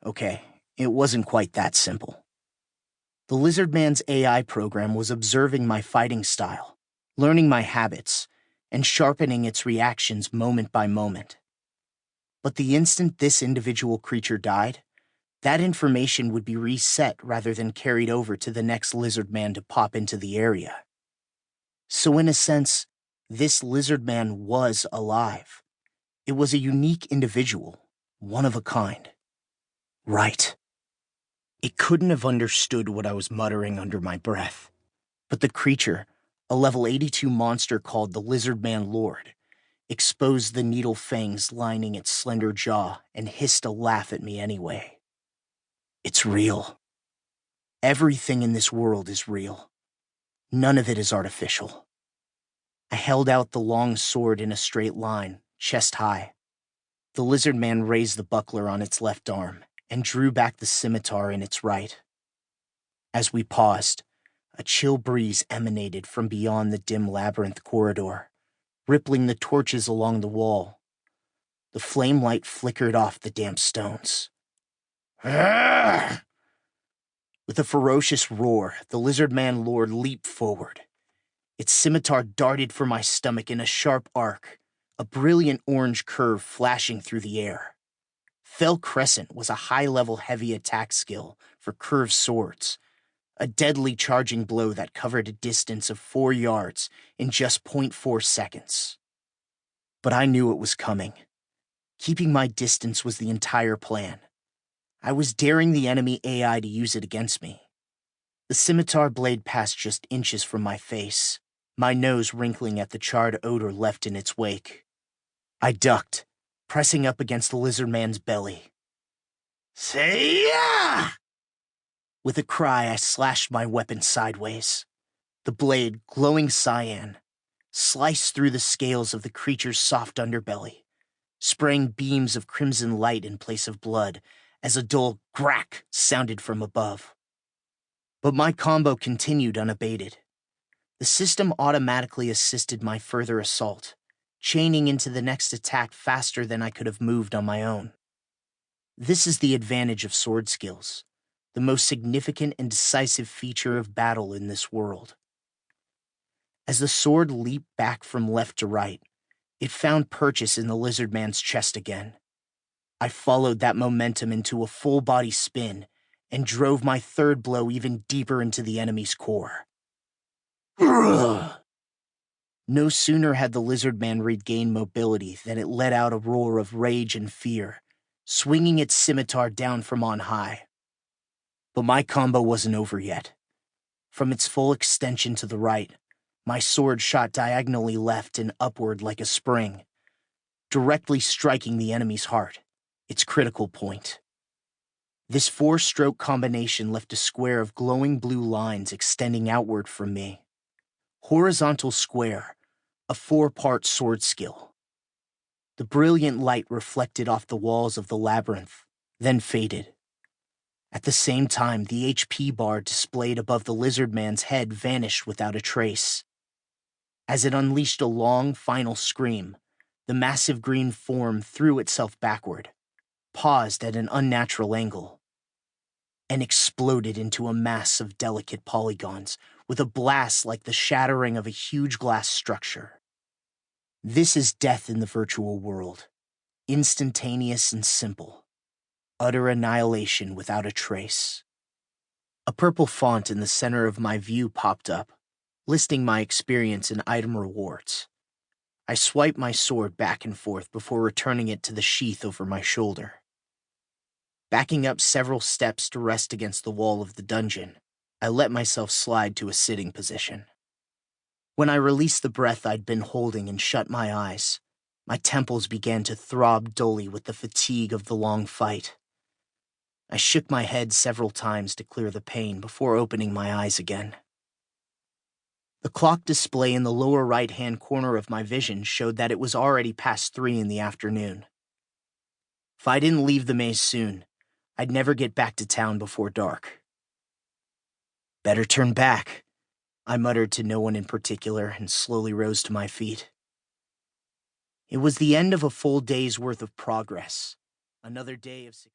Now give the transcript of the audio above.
Okay, it wasn't quite that simple. The lizard man's AI program was observing my fighting style, learning my habits, and sharpening its reactions moment by moment. But the instant this individual creature died, that information would be reset rather than carried over to the next lizard man to pop into the area. So in a sense, this lizard man was alive. It was a unique individual, one of a kind. Right. It couldn't have understood what I was muttering under my breath. But the creature, a level 82 monster called the Lizard Man Lord, exposed the needle fangs lining its slender jaw and hissed a laugh at me anyway. It's real. Everything in this world is real. None of it is artificial. I held out the long sword in a straight line, chest high. The lizard man raised the buckler on its left arm and drew back the scimitar in its right. As we paused, a chill breeze emanated from beyond the dim labyrinth corridor, rippling the torches along the wall. The flame light flickered off the damp stones. Arrgh! With a ferocious roar, the lizard man lord leaped forward. Its scimitar darted for my stomach in a sharp arc, a brilliant orange curve flashing through the air. Fell Crescent was a high-level heavy attack skill for curved swords, a deadly charging blow that covered a distance of 4 yards in just 0.4 seconds. But I knew it was coming. Keeping my distance was the entire plan. I was daring the enemy AI to use it against me. The scimitar blade passed just inches from my face, my nose wrinkling at the charred odor left in its wake. I ducked, pressing up against the lizard man's belly. "Say-ya!" With a cry, I slashed my weapon sideways. The blade, glowing cyan, sliced through the scales of the creature's soft underbelly, spraying beams of crimson light in place of blood as a dull crack sounded from above. But my combo continued unabated. The system automatically assisted my further assault, chaining into the next attack faster than I could have moved on my own. This is the advantage of sword skills, the most significant and decisive feature of battle in this world. As the sword leaped back from left to right, it found purchase in the lizard man's chest again. I followed that momentum into a full-body spin and drove my third blow even deeper into the enemy's core. No sooner had the lizard man regained mobility than it let out a roar of rage and fear, swinging its scimitar down from on high. But my combo wasn't over yet. From its full extension to the right, my sword shot diagonally left and upward like a spring, directly striking the enemy's heart, its critical point. This 4-stroke combination left a square of glowing blue lines extending outward from me. Horizontal square, a 4-part sword skill. The brilliant light reflected off the walls of the labyrinth, then faded. At the same time, the HP bar displayed above the lizard man's head vanished without a trace. As it unleashed a long, final scream, the massive green form threw itself backward, paused at an unnatural angle, and exploded into a mass of delicate polygons with a blast like the shattering of a huge glass structure. This is death in the virtual world, instantaneous and simple, utter annihilation without a trace. A purple font in the center of my view popped up, listing my experience and item rewards. I swiped my sword back and forth before returning it to the sheath over my shoulder. Backing up several steps to rest against the wall of the dungeon, I let myself slide to a sitting position. When I released the breath I'd been holding and shut my eyes, my temples began to throb dully with the fatigue of the long fight. I shook my head several times to clear the pain before opening my eyes again. The clock display in the lower right-hand corner of my vision showed that it was already past 3 in the afternoon. If I didn't leave the maze soon, I'd never get back to town before dark. "Better turn back," I muttered to no one in particular and slowly rose to my feet. It was the end of a full day's worth of progress, another day of